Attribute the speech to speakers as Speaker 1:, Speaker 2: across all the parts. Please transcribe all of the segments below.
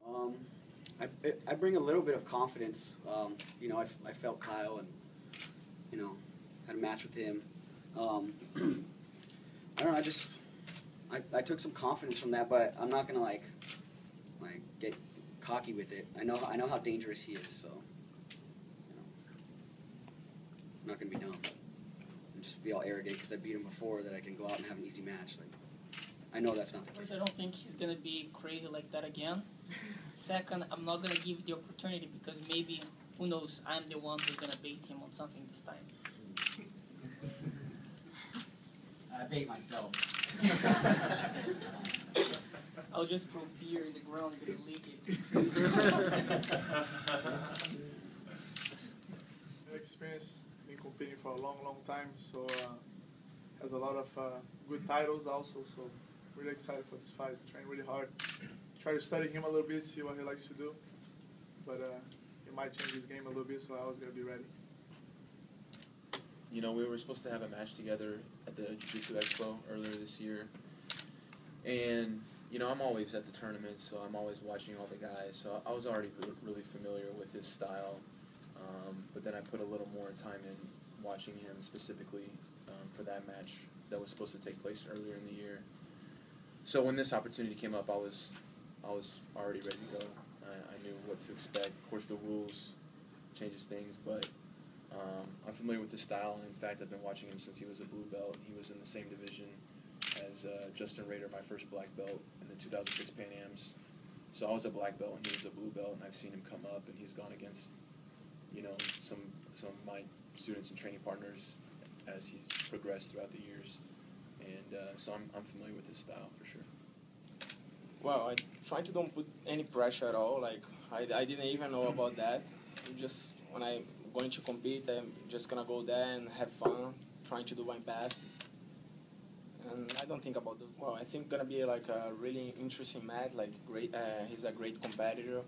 Speaker 1: I bring a little bit of confidence. You know, I felt Kyle and, you know, had a match with him. I don't know, I took some confidence from that, but I'm not gonna like get cocky with it. I know how dangerous he is, so you know, I'm not gonna be dumb and just be all arrogant because I beat him before that I can go out and have an easy match. Like, I know that's not the case.
Speaker 2: First, I don't think he's gonna be crazy like that again. Second, I'm not gonna give the opportunity because maybe, who knows, I'm the one who's gonna bait him on something this time.
Speaker 1: I bait myself.
Speaker 2: I'll just throw beer in the ground and leak it.
Speaker 3: Experience, been competing for a long time, so has a lot of good titles also, so really excited for this fight. Train really hard. Try to study him a little bit, see what he likes to do, but he might change his game a little bit, so I was going to be ready.
Speaker 4: You know, we were supposed to have a match together at the Jiu-Jitsu Expo earlier this year. And, you know, I'm always at the tournaments, so I'm always watching all the guys. So I was already really familiar with his style. But then I put a little more time in watching him specifically for that match that was supposed to take place earlier in the year. So when this opportunity came up, I was already ready to go. I knew what to expect. Of course, the rules changes things, but I'm familiar with his style, and in fact, I've been watching him since he was a blue belt. He was in the same division as Justin Rader, my first black belt, in the 2006 Pan Ams. So I was a black belt, and he was a blue belt, and I've seen him come up, and he's gone against, you know, some of my students and training partners as he's progressed throughout the years. And so I'm familiar with his style for sure.
Speaker 5: Well, I try to don't put any pressure at all. Like I didn't even know about that. Just when I'm going to compete, I'm just gonna go there and have fun, trying to do my best. And I don't think about those. Well, I think gonna be like a really interesting match. Like great, he's a great competitor,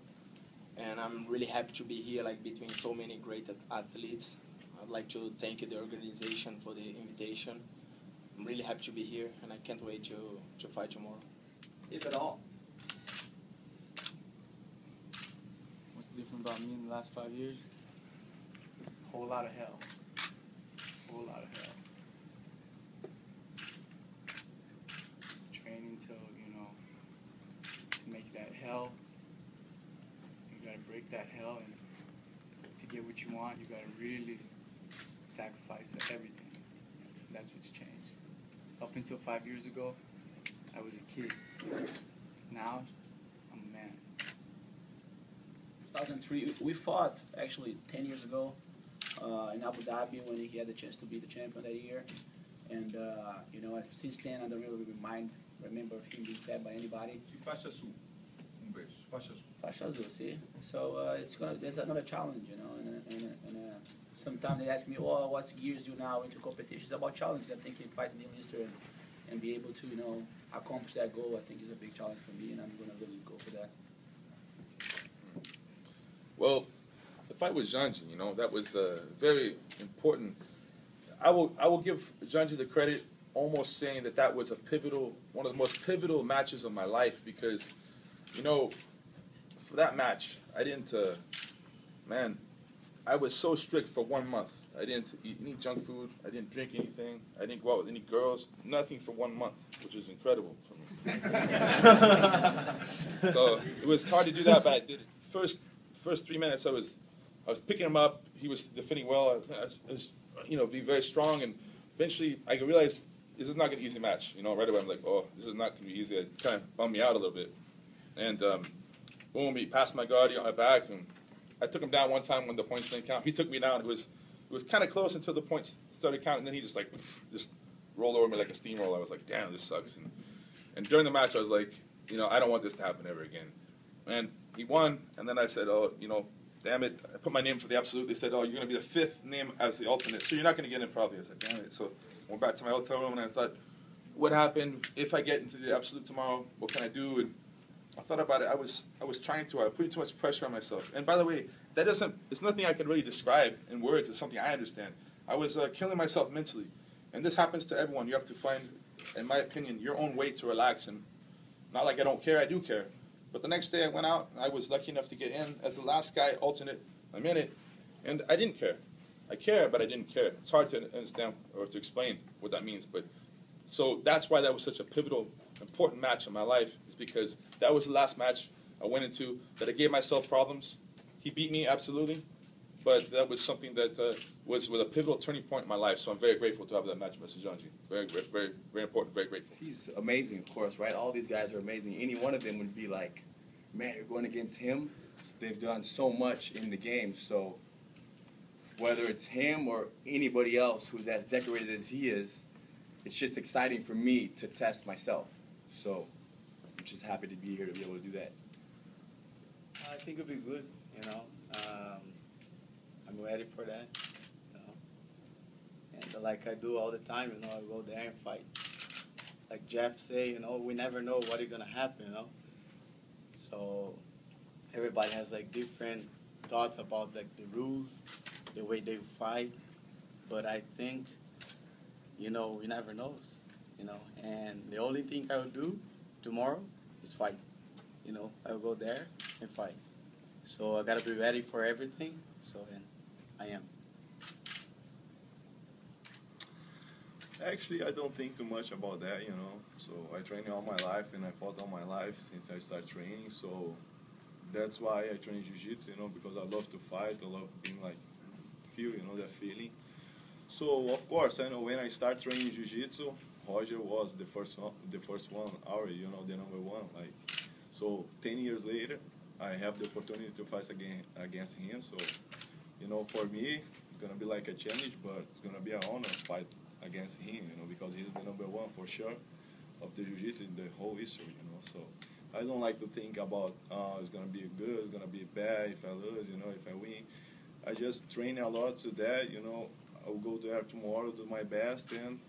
Speaker 5: and I'm really happy to be here. Like between so many great athletes, I'd like to thank the organization for the invitation. I'm really happy to be here, and I can't wait to fight tomorrow.
Speaker 1: If at all.
Speaker 6: What's different about me in the last 5 years? Whole lot of hell. Whole lot of hell. Training till, you know, to make that hell. You gotta break that hell, and to get what you want, you gotta really sacrifice everything. That's what's changed. Up until 5 years ago, I was a kid. Now, I'm a man.
Speaker 7: 2003, we fought actually 10 years ago in Abu Dhabi when he had the chance to be the champion that year. And, you know, since then I don't really remember him being tapped by anybody.
Speaker 8: Faixa azul. Beijo. Faixa azul.
Speaker 7: Faixa azul, see? So there's another challenge, you know, and sometimes they ask me, oh, what gears you now into competitions? It's about challenges. I think in fighting the Mister and be able to, you know, accomplish that goal, I think is a big challenge for me, and I'm going to really go for that.
Speaker 8: Well, the fight with Xande, you know, that was very important. I will give Xande the credit, almost saying that was one of the most pivotal matches of my life, because, you know, for that match, I didn't, I was so strict for 1 month. I didn't eat any junk food. I didn't drink anything. I didn't go out with any girls. Nothing for 1 month, which is incredible for me. So it was hard to do that, but I did it. First 3 minutes, I was picking him up. He was defending well. I was, you know, being very strong, and eventually I realized this is not going to be an easy match. You know, right away I'm like, oh, this is not going to be easy. It kind of bummed me out a little bit. And boom, he passed my guard, he got my back, and I took him down one time when the points didn't count. He took me down. It was kind of close until the points started counting, and then he just like just rolled over me like a steamroller. I was like, damn, this sucks. And during the match, I was like, you know, I don't want this to happen ever again. And he won, and then I said, oh, you know, damn it. I put my name for the absolute. They said, oh, you're going to be the 5th name as the alternate, so you're not going to get in probably. I said, damn it. So I went back to my hotel room, and I thought, what happened? If I get into the absolute tomorrow, what can I do? And I thought about it. I was putting too much pressure on myself. And by the way, it's nothing I can really describe in words. It's something I understand. I was killing myself mentally. And this happens to everyone. You have to find, in my opinion, your own way to relax. And not like I don't care, I do care. But the next day I went out, and I was lucky enough to get in as the last guy, alternate, a minute, and I didn't care. I care, but I didn't care. It's hard to understand or to explain what that means. But so that's why that was such a pivotal, important match in my life, is because that was the last match I went into that I gave myself problems. He beat me, absolutely, but that was something that was a pivotal turning point in my life. So I'm very grateful to have that match, Mr. Xande. Very, very, very important, very grateful.
Speaker 9: He's amazing, of course, right? All these guys are amazing. Any one of them would be like, man, you're going against him? They've done so much in the game, so whether it's him or anybody else who's as decorated as he is, it's just exciting for me to test myself. So I'm just happy to be here to be able to do that.
Speaker 10: I think it'll be good, you know. I'm ready for that, you know. And like I do all the time, you know, I go there and fight. Like Jeff say, you know, we never know what is gonna happen, you know. So everybody has like different thoughts about like the rules, the way they fight. But I think, you know, we never knows, you know. And the only thing I will do tomorrow is fight. You know, I'll go there and fight. So I gotta be ready for everything. So, and I am.
Speaker 11: Actually, I don't think too much about that, you know. So I train all my life, and I fought all my life since I started training. So that's why I train jiu-jitsu, you know, because I love to fight. I love being like, you know, that feeling. So of course, I know when I start training jiu-jitsu, Roger was the first one, already, you know, the number one. Like, so 10 years later, I have the opportunity to fight against him. So, you know, for me, it's gonna be like a challenge, but it's gonna be an honor to fight against him, you know, because he's the number one for sure of the jiu-jitsu in the whole history, you know. So I don't like to think about, it's gonna be good, it's gonna be bad if I lose, you know, if I win. I just train a lot to that, you know. I'll go there tomorrow, do my best, and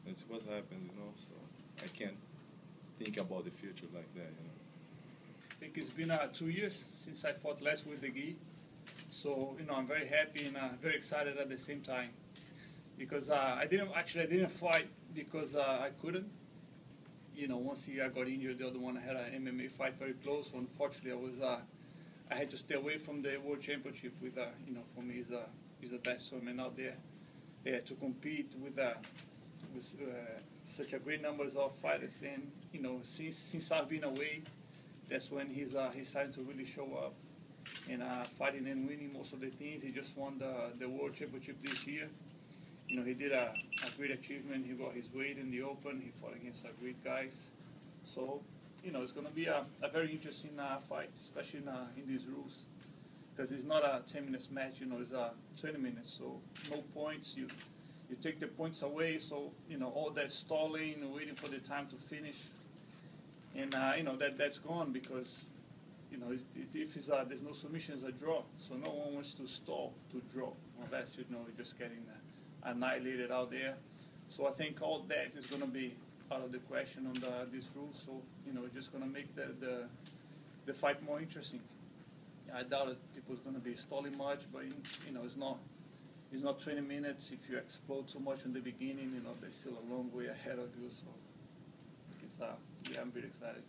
Speaker 11: let's see what happens, you know. So I can't think about the future like that, you know.
Speaker 6: I think it's been 2 years since I fought last with the gi. So, you know, I'm very happy and very excited at the same time. Because I didn't fight because I couldn't. You know, once I got injured, the other one I had an MMA fight very close. So unfortunately, I had to stay away from the World Championship with, you know, for me is the best swimmer out there. To compete with such a great numbers of fighters, and you know, since I've been away, that's when he's starting to really show up and fighting and winning most of the things. He just won the World Championship this year. You know, he did a great achievement. He got his weight in the open. He fought against great guys. So, you know, it's going to be a very interesting fight, especially in these rules. Because it's not a 10 minutes match, you know, it's 20 minutes. So no points. You take the points away. So, you know, all that stalling, waiting for the time to finish. And, you know, that's gone because, you know, if there's no submission, it's a draw. So no one wants to stall to draw unless, you know, you're just getting annihilated out there. So I think all that is going to be out of the question on this rule. So, you know, it's just going to make the fight more interesting. I doubt that people's going to be stalling much, but, you know, it's not 20 minutes. If you explode so much in the beginning, you know, there's still a long way ahead of you. So it's, yeah, I'm very excited.